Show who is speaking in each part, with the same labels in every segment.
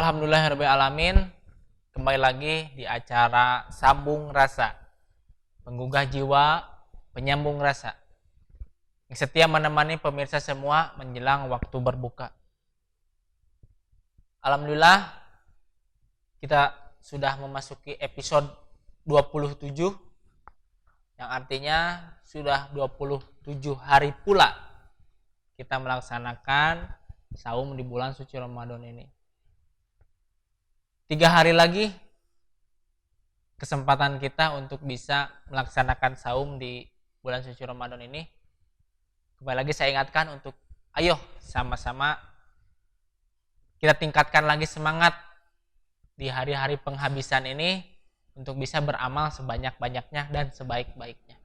Speaker 1: Alhamdulillahirrahmanirrahim. Kembali lagi di acara Sambung Rasa, menggugah jiwa, penyambung rasa, yang setia menemani pemirsa semua menjelang waktu berbuka. Alhamdulillah, kita sudah memasuki episode 27, yang artinya sudah 27 hari pula kita melaksanakan saum di bulan suci Ramadan ini. 3 hari lagi kesempatan kita untuk bisa melaksanakan saum di bulan suci Ramadan ini. Kembali lagi saya ingatkan untuk ayo sama-sama kita tingkatkan lagi semangat di hari-hari penghabisan ini untuk bisa beramal sebanyak-banyaknya dan sebaik-baiknya.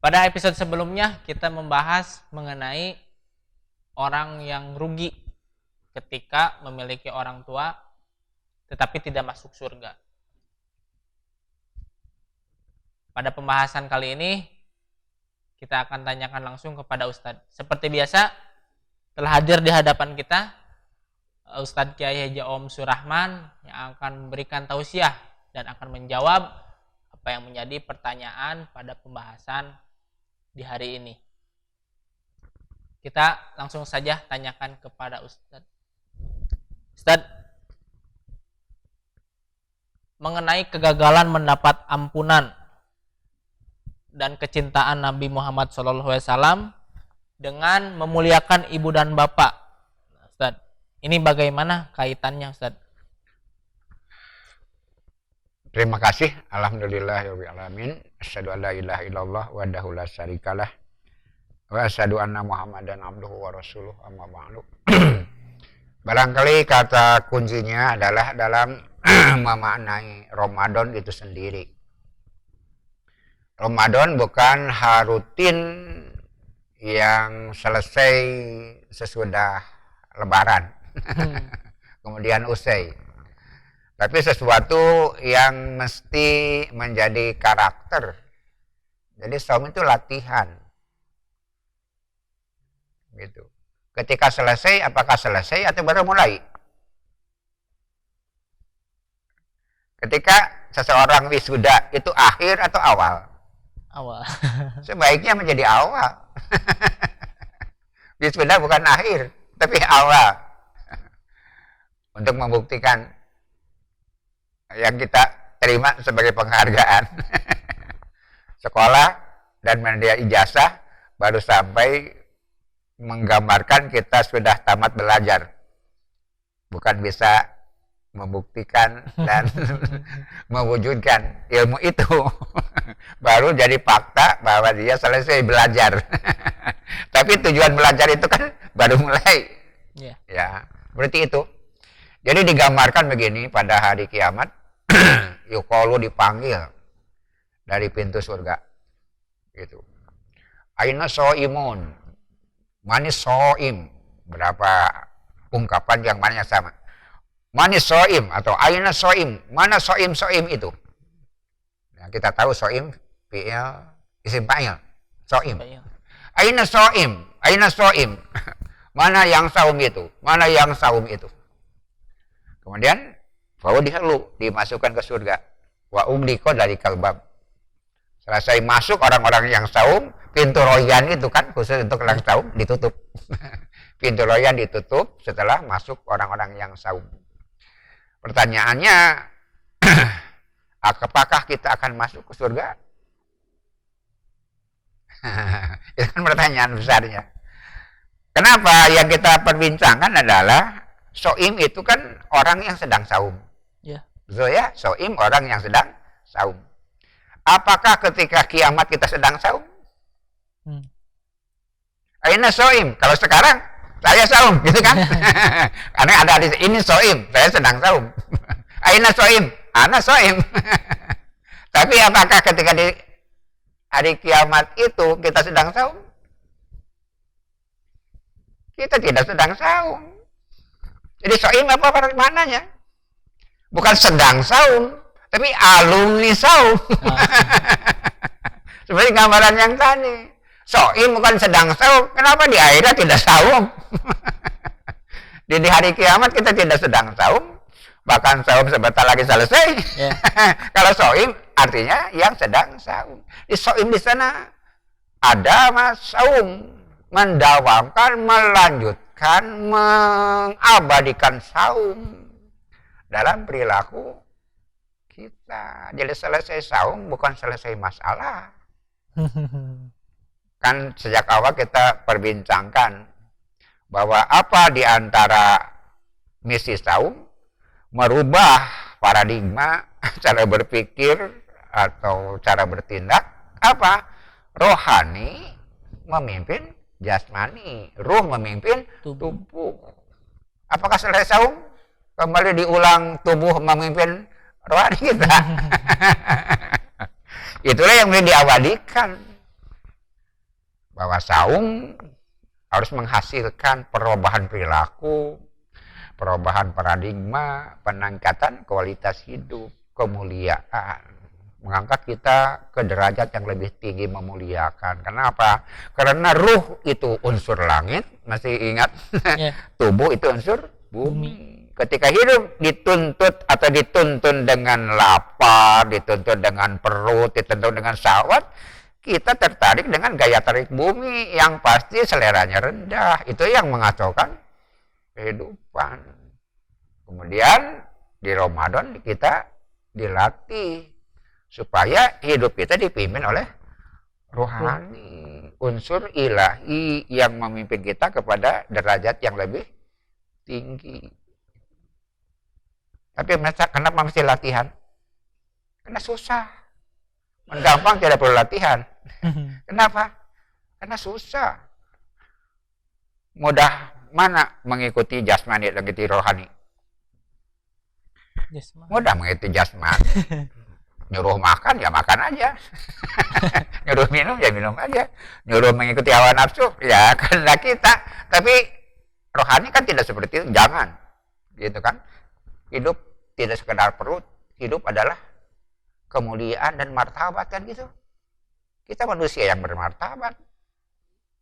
Speaker 1: Pada episode sebelumnya kita membahas mengenai orang yang rugi ketika memiliki orang tua tetapi tidak masuk surga. Pada pembahasan kali ini kita akan tanyakan langsung kepada Ustadz. Seperti biasa telah hadir di hadapan kita Ustadz Kiai Haji Om Surahman yang akan memberikan tausiah dan akan menjawab apa yang menjadi pertanyaan pada pembahasan di hari ini. Kita langsung saja tanyakan kepada Ustadz. Ustadz, mengenai kegagalan mendapat ampunan dan kecintaan Nabi Muhammad SAW dengan memuliakan ibu dan bapak, Ustadz, ini bagaimana kaitannya, Ustadz?
Speaker 2: Terima kasih. Alhamdulillahirrahmanirrahim. Asyhadu an la ilaha illallah wahdahu la syarikalah wa asyhadu anna Muhammadan abduhu wa rasuluh, amma ba'du. Barangkali kata kuncinya adalah dalam memaknai Ramadan itu sendiri. Ramadan bukan harutin yang selesai sesudah Lebaran, kemudian usai. Tapi sesuatu yang mesti menjadi karakter. Jadi saum itu latihan. Gitu. Ketika selesai, apakah selesai atau baru mulai? Ketika seseorang wisuda, itu akhir atau awal?
Speaker 1: Awal.
Speaker 2: Sebaiknya menjadi awal. Wisuda bukan akhir, tapi awal. Untuk membuktikan yang kita terima sebagai penghargaan. Sekolah dan media ijazah baru sampai menggambarkan kita sudah tamat belajar, bukan bisa membuktikan dan mewujudkan ilmu itu. Baru jadi fakta bahwa dia selesai belajar. Tapi tujuan belajar itu kan baru mulai. Ya, berarti itu. Jadi digambarkan begini, pada hari kiamat yuqalu dipanggil dari pintu surga. Gitu. Aina shaimun. Manis so'im, berapa ungkapan yang mana sama. Manis so'im atau aina so'im, mana so'im itu. Nah, kita tahu so'im, fi'il, isim fa'il, so'im. Aina so'im, mana yang saum itu, Kemudian, bahwa dimasukkan ke surga. Wa umliko dari kalbab. Selesai masuk orang-orang yang saum, pintu royan itu kan khusus untuk orang saum ditutup. Pintu royan ditutup setelah masuk orang-orang yang saum. Pertanyaannya, apakah kita akan masuk ke surga? Itu kan pertanyaan besarnya. Kenapa? Yang kita perbincangkan adalah soim itu kan orang yang sedang saum.
Speaker 1: Ya.
Speaker 2: Betul ya? Soim orang yang sedang saum. Apakah ketika kiamat kita sedang saum? Aina soim. Kalau sekarang saya saum, gitu kan? Karena ada di ini soim, saya sedang saum. Aina soim, ana soim. Tapi apakah ketika di hari kiamat itu kita sedang saum? Kita tidak sedang saum. Jadi soim apa maknanya? Bukan sedang saum, tapi alumni saum. Seperti gambaran yang tadi. Soim bukan sedang saum. Kenapa di akhirat tidak saum? Di hari kiamat kita tidak sedang saum, bahkan saum sebentar lagi selesai.
Speaker 1: Ya.
Speaker 2: Kalau soim artinya yang sedang saum. Di soim di sana ada mas saum, mendawamkan, melanjutkan, mengabadikan saum dalam perilaku kita. Jadi selesai saum bukan selesai masalah. Kan sejak awal kita perbincangkan bahwa apa di antara misi saum merubah paradigma cara berpikir atau cara bertindak. Apa? Rohani memimpin jasmani, ruh memimpin tubuh. Apakah selesai saum kembali diulang tubuh memimpin rohani kita? Itulah yang boleh diabadikan, bahwa saum harus menghasilkan perubahan perilaku, perubahan paradigma, peningkatan kualitas hidup, kemuliaan, mengangkat kita ke derajat yang lebih tinggi, memuliakan. Kenapa? Karena ruh itu unsur langit, masih ingat?
Speaker 1: Yeah.
Speaker 2: Tubuh itu unsur bumi. Ketika hidup dituntut atau dituntun dengan lapar, dituntut dengan perut, dituntut dengan syahwat, kita tertarik dengan gaya tarik bumi yang pasti seleranya rendah. Itu yang mengacaukan kehidupan. Kemudian di Ramadan kita dilatih supaya hidup kita dipimpin oleh rohani, unsur ilahi yang memimpin kita kepada derajat yang lebih tinggi. Tapi kenapa mesti latihan? Karena susah. Gampang tidak perlu latihan. Kenapa? Karena susah. Mudah mana mengikuti jasmani dan mengikuti rohani? Mudah mengikuti jasmani. Nyuruh makan ya makan aja. Nyuruh minum ya minum aja. Nyuruh mengikuti hawa nafsu ya karena kita. Tapi rohani kan tidak seperti itu. Jangan. Gitu kan. Hidup tidak sekedar perut. Hidup adalah kemuliaan dan martabat kan gitu. Kita manusia yang bermartabat.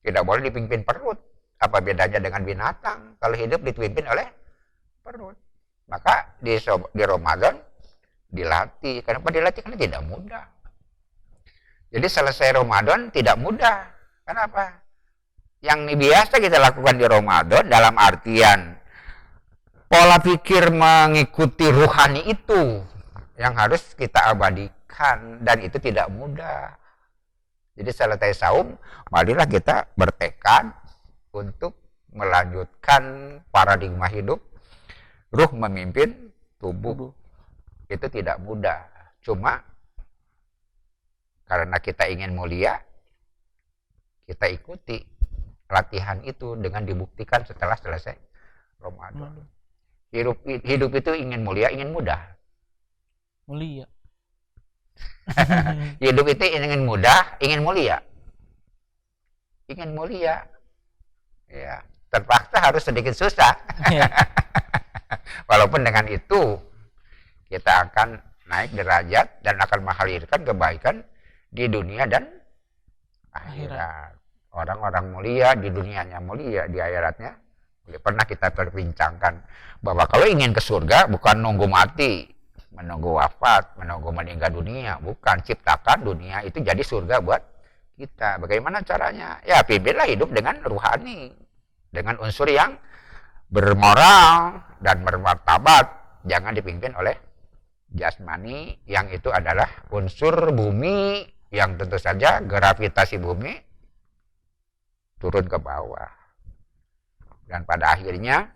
Speaker 2: Tidak boleh dipimpin perut. Apa bedanya dengan binatang kalau hidup dipimpin oleh perut? Maka di Ramadan dilatih. Kenapa dilatih? Karena tidak mudah. Jadi selesai Ramadan tidak mudah. Kenapa? Yang biasa kita lakukan di Ramadan dalam artian pola pikir mengikuti ruhani itu yang harus kita abadikan, dan itu tidak mudah. Jadi selesai saum, marilah kita bertekad untuk melanjutkan paradigma hidup ruh memimpin tubuh. Itu tidak mudah. Cuma karena kita ingin mulia, kita ikuti latihan itu dengan dibuktikan setelah selesai Ramadan. Hidup itu ingin mulia, ingin mudah.
Speaker 1: Mulia.
Speaker 2: Hidup itu ingin mudah, ingin mulia. Ingin mulia. Ya, terpaksa harus sedikit susah.
Speaker 1: Yeah.
Speaker 2: Walaupun dengan itu kita akan naik derajat dan akan menghadirkan kebaikan di dunia dan akhirat. Orang-orang mulia di dunianya mulia, di akhiratnya. Pernah kita perbincangkan bahwa kalau ingin ke surga bukan nunggu mati, menunggu wafat, menunggu meninggal dunia, bukan. Ciptakan dunia itu jadi surga buat kita. Bagaimana caranya? Ya pimpinlah hidup dengan ruhani, dengan unsur yang bermoral dan bermartabat. Jangan dipimpin oleh jasmani yang itu adalah unsur bumi yang tentu saja gravitasi bumi turun ke bawah. Dan pada akhirnya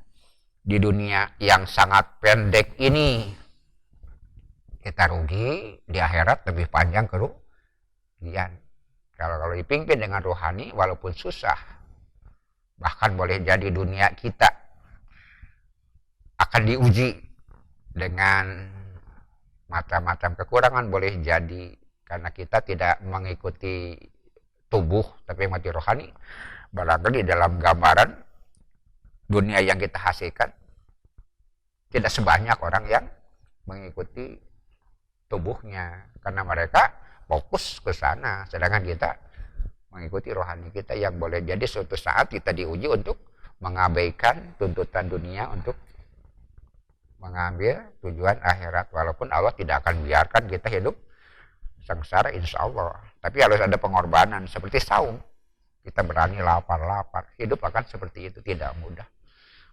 Speaker 2: di dunia yang sangat pendek ini kita rugi, di akhirat lebih panjang kerugian. Kalau dipimpin dengan rohani walaupun susah, bahkan boleh jadi dunia kita akan diuji dengan macam-macam kekurangan, boleh jadi karena kita tidak mengikuti tubuh tapi mati rohani. Barangkali dalam gambaran dunia yang kita hasilkan tidak sebanyak orang yang mengikuti tubuhnya karena mereka fokus ke sana, sedangkan kita mengikuti rohani kita yang boleh jadi suatu saat kita diuji untuk mengabaikan tuntutan dunia untuk mengambil tujuan akhirat. Walaupun Allah tidak akan biarkan kita hidup sengsara, insya Allah. Tapi harus ada pengorbanan, seperti saum. Kita berani lapar-lapar. Hidup akan seperti itu, tidak mudah.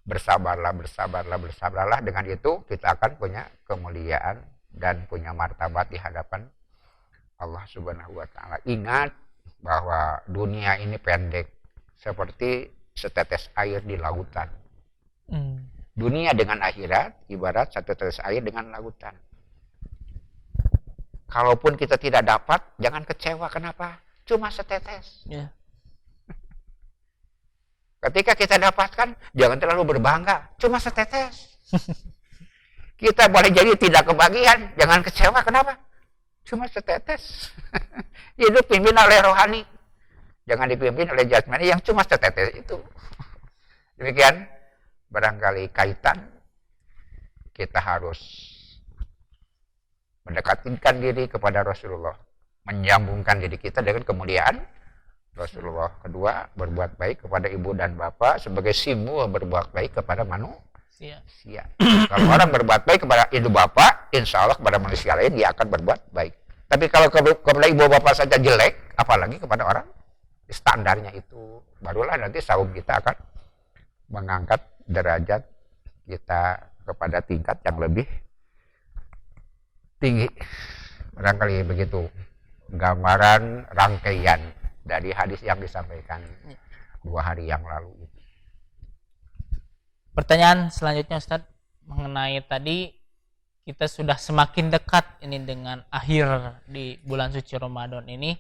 Speaker 2: Bersabarlah, bersabarlah, bersabarlah. Dengan itu kita akan punya kemuliaan dan punya martabat di hadapan Allah Subhanahu wa Ta'ala. Ingat bahwa dunia ini pendek, seperti setetes air di lautan. Dunia dengan akhirat ibarat satu tetes air dengan lautan. Kalaupun kita tidak dapat, jangan kecewa. Kenapa? Cuma setetes.
Speaker 1: Yeah.
Speaker 2: Ketika kita dapatkan, jangan terlalu berbangga. Cuma setetes. Kita boleh jadi tidak kebagian. Jangan kecewa. Kenapa? Cuma setetes. Hidup pimpin oleh rohani. Jangan dipimpin oleh jasmani yang cuma setetes itu. Demikian barangkali kaitan kita harus mendekatkan diri kepada Rasulullah, menyambungkan diri kita dengan kemuliaan Rasulullah. Kedua, berbuat baik kepada ibu dan bapak sebagai simbol berbuat baik kepada manusia. Kalau orang berbuat baik kepada ibu bapak, insya Allah kepada manusia lain dia akan berbuat baik. Tapi kalau kepada ibu bapak saja jelek, apalagi kepada orang, standarnya itu, barulah nanti saum kita akan mengangkat derajat kita kepada tingkat yang lebih tinggi. Barangkali begitu gambaran rangkaian dari hadis yang disampaikan 2 hari yang lalu.
Speaker 1: Pertanyaan selanjutnya Ustadz, mengenai tadi kita sudah semakin dekat ini dengan akhir di bulan suci Ramadan ini.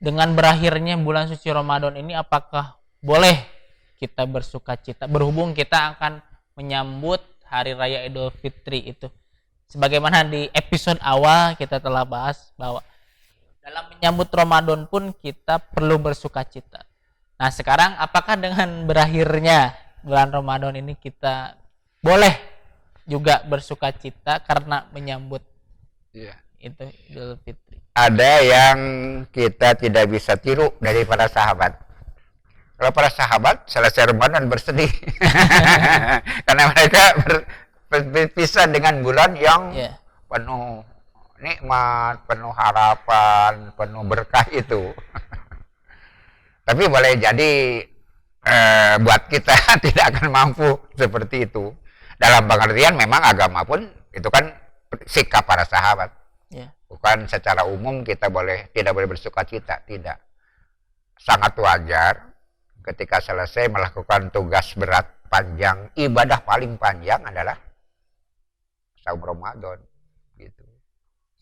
Speaker 1: Dengan berakhirnya bulan suci Ramadan ini, apakah boleh kita bersuka cita, berhubung kita akan menyambut Hari Raya Idul Fitri itu? Sebagaimana di episode awal kita telah bahas bahwa dalam menyambut Ramadan pun kita perlu bersuka cita. Nah sekarang apakah dengan berakhirnya bulan Ramadan ini kita boleh juga bersuka cita karena menyambut itu Idul Fitri?
Speaker 2: Ada yang kita tidak bisa tiru dari para sahabat. Kalau para sahabat selesai Ramadan bersedih karena mereka berpisah dengan bulan yang penuh nikmat, penuh harapan, penuh berkah itu. Tapi boleh jadi buat kita tidak akan mampu seperti itu. Dalam pengertian memang agama pun itu kan sikap para sahabat. Bukan secara umum kita tidak boleh bersuka cita, tidak. Sangat wajar ketika selesai melakukan tugas berat panjang, ibadah paling panjang adalah saum Ramadan, gitu.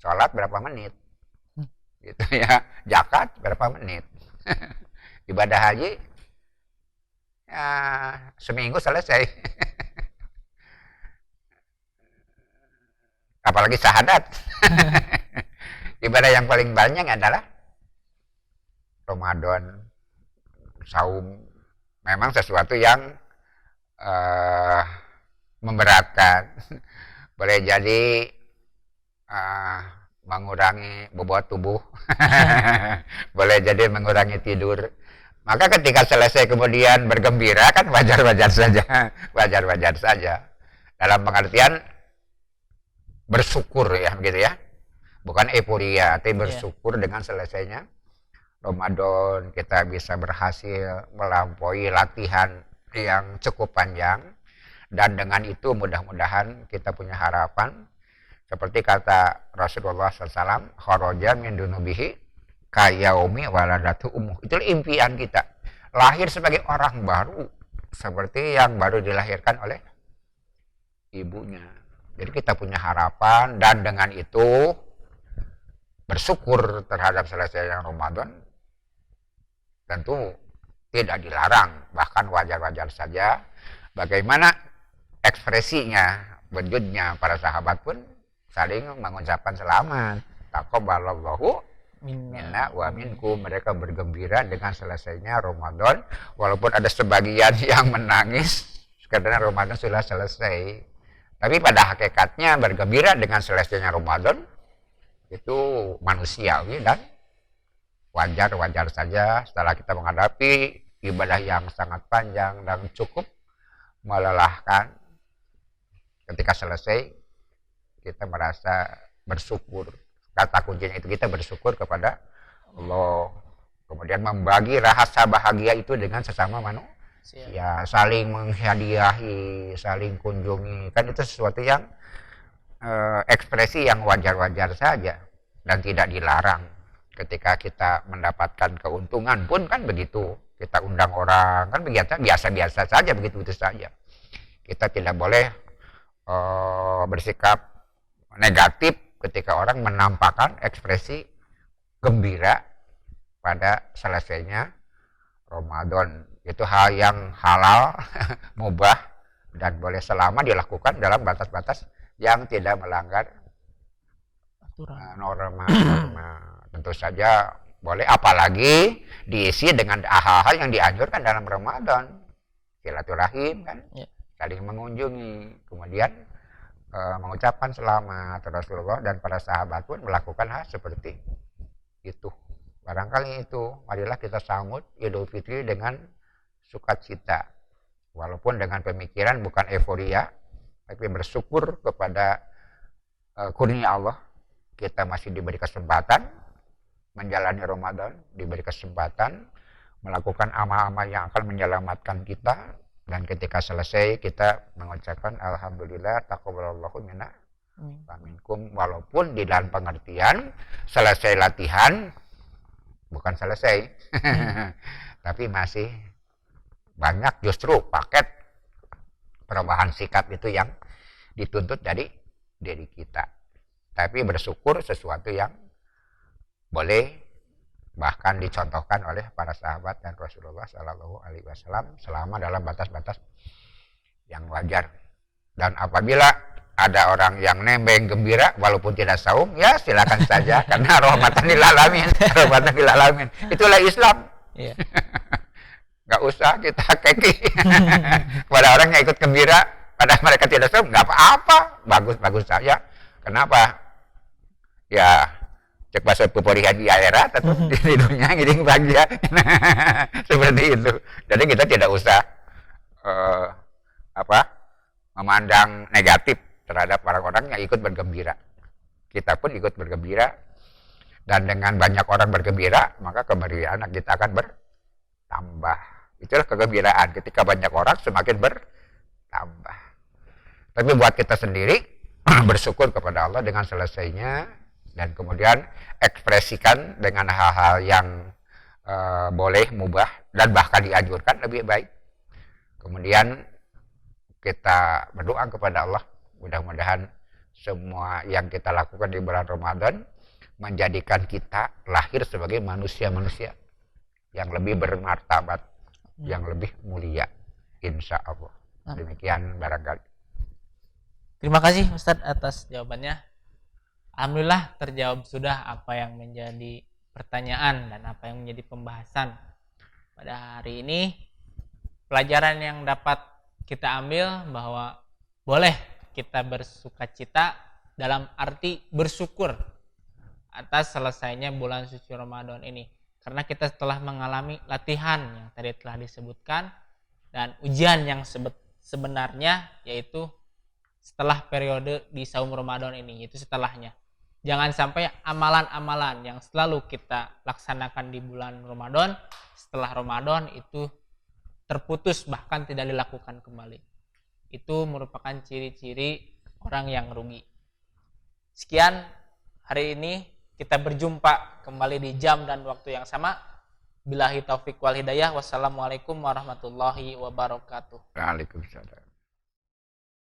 Speaker 2: Sholat berapa menit, gitu ya. Zakat berapa menit. Ibadah haji ya, seminggu selesai. Apalagi syahadat. Ibadah yang paling banyak adalah Ramadan. Saum memang sesuatu yang memberatkan. Boleh jadi mengurangi bobot tubuh. Boleh jadi mengurangi tidur. Maka ketika selesai kemudian bergembira kan wajar-wajar saja. Wajar-wajar saja. Dalam pengertian bersyukur ya, begitu ya. Bukan euforia, tapi bersyukur dengan selesainya Ramadan, kita bisa berhasil melampaui latihan yang cukup panjang, dan dengan itu mudah-mudahan kita punya harapan seperti kata Rasulullah SAW, kharaja min dunubihi kayaumi waladatu ummuh. Itulah impian kita, lahir sebagai orang baru seperti yang baru dilahirkan oleh ibunya. Jadi kita punya harapan, dan dengan itu bersyukur terhadap selesainya Ramadan tentu tidak dilarang, bahkan wajar-wajar saja. Bagaimana ekspresinya, wujudnya para sahabat pun saling mengucapkan selamat, taqabbalallahu minna wa minkum. Mereka bergembira dengan selesainya Ramadan, walaupun ada sebagian yang menangis karena Ramadan sudah selesai. Tapi pada hakikatnya bergembira dengan selesainya Ramadan itu manusiawi dan wajar-wajar saja setelah kita menghadapi ibadah yang sangat panjang dan cukup melelahkan. Ketika selesai, kita merasa bersyukur. Kata kuncinya itu kita bersyukur kepada Allah. Kemudian membagi rasa bahagia itu dengan sesama manusia. Ya, saling menghadiahi, saling kunjungi. Kan itu sesuatu yang ekspresi yang wajar-wajar saja dan tidak dilarang. Ketika kita mendapatkan keuntungan pun kan begitu. Kita undang orang kan biasa-biasa saja, begitu saja. Kita tidak boleh bersikap negatif ketika orang menampakkan ekspresi gembira pada selesainya Ramadan. Itu hal yang halal, mubah, dan boleh selama dilakukan dalam batas-batas yang tidak melanggar norma. Tentu saja boleh, apalagi diisi dengan hal-hal yang dianjurkan dalam Ramadan. Silaturahim kan, saling mengunjungi, kemudian mengucapkan selamat. Rasulullah dan para sahabat pun melakukan hal seperti itu. Barangkali itu, marilah kita sambut Idul Fitri dengan sukacita. Walaupun dengan pemikiran bukan euforia, tapi bersyukur kepada kurnia Allah. Kita masih diberi kesempatan menjalani Ramadan, diberi kesempatan melakukan amal-amal yang akan menyelamatkan kita, dan ketika selesai kita mengucapkan alhamdulillah taqabbalallahu minna wa minkum, walaupun di dalam pengertian selesai latihan bukan selesai tapi masih banyak justru paket perubahan sikap itu yang dituntut dari diri kita. Tapi bersyukur sesuatu yang boleh bahkan dicontohkan oleh para sahabat dan Rasulullah Shallallahu Alaihi Wasallam selama dalam batas-batas yang wajar. Dan apabila ada orang yang nembeng gembira walaupun tidak saum, ya silakan saja karena rahmatan lil alamin, rahmatan lil alamin. Itulah Islam. Yeah. Gak usah kita keki pada orang yang ikut gembira, pada mereka tidak saum, nggak apa-apa, bagus-bagus saja. Kenapa? Ya cek bahasa peporihan di akhirat atau di dunia giring bahagia. Seperti itu. Jadi kita tidak usah memandang negatif terhadap orang-orang yang ikut bergembira. Kita pun ikut bergembira, dan dengan banyak orang bergembira maka kegembiraan kita akan bertambah. Itulah kegembiraan, ketika banyak orang semakin bertambah. Tapi buat kita sendiri bersyukur kepada Allah dengan selesainya, dan kemudian ekspresikan dengan hal-hal yang boleh, mubah, dan bahkan dianjurkan lebih baik. Kemudian kita berdoa kepada Allah, mudah-mudahan semua yang kita lakukan di bulan Ramadan menjadikan kita lahir sebagai manusia-manusia yang lebih bermartabat, yang lebih mulia, insya Allah. Demikian barangkali.
Speaker 1: Terima kasih Ustadz atas jawabannya. Alhamdulillah terjawab sudah apa yang menjadi pertanyaan dan apa yang menjadi pembahasan pada hari ini. Pelajaran yang dapat kita ambil bahwa boleh kita bersukacita dalam arti bersyukur atas selesainya bulan suci Ramadan ini. Karena kita telah mengalami latihan yang tadi telah disebutkan, dan ujian yang sebenarnya yaitu setelah periode di saum Ramadan ini, yaitu setelahnya. Jangan sampai amalan-amalan yang selalu kita laksanakan di bulan Ramadan, setelah Ramadan itu terputus, bahkan tidak dilakukan kembali. Itu merupakan ciri-ciri orang yang rugi. Sekian hari ini, kita berjumpa kembali di jam dan waktu yang sama. Billahi taufik wal hidayah. Wassalamualaikum warahmatullahi wabarakatuh.
Speaker 2: Waalaikumsalam.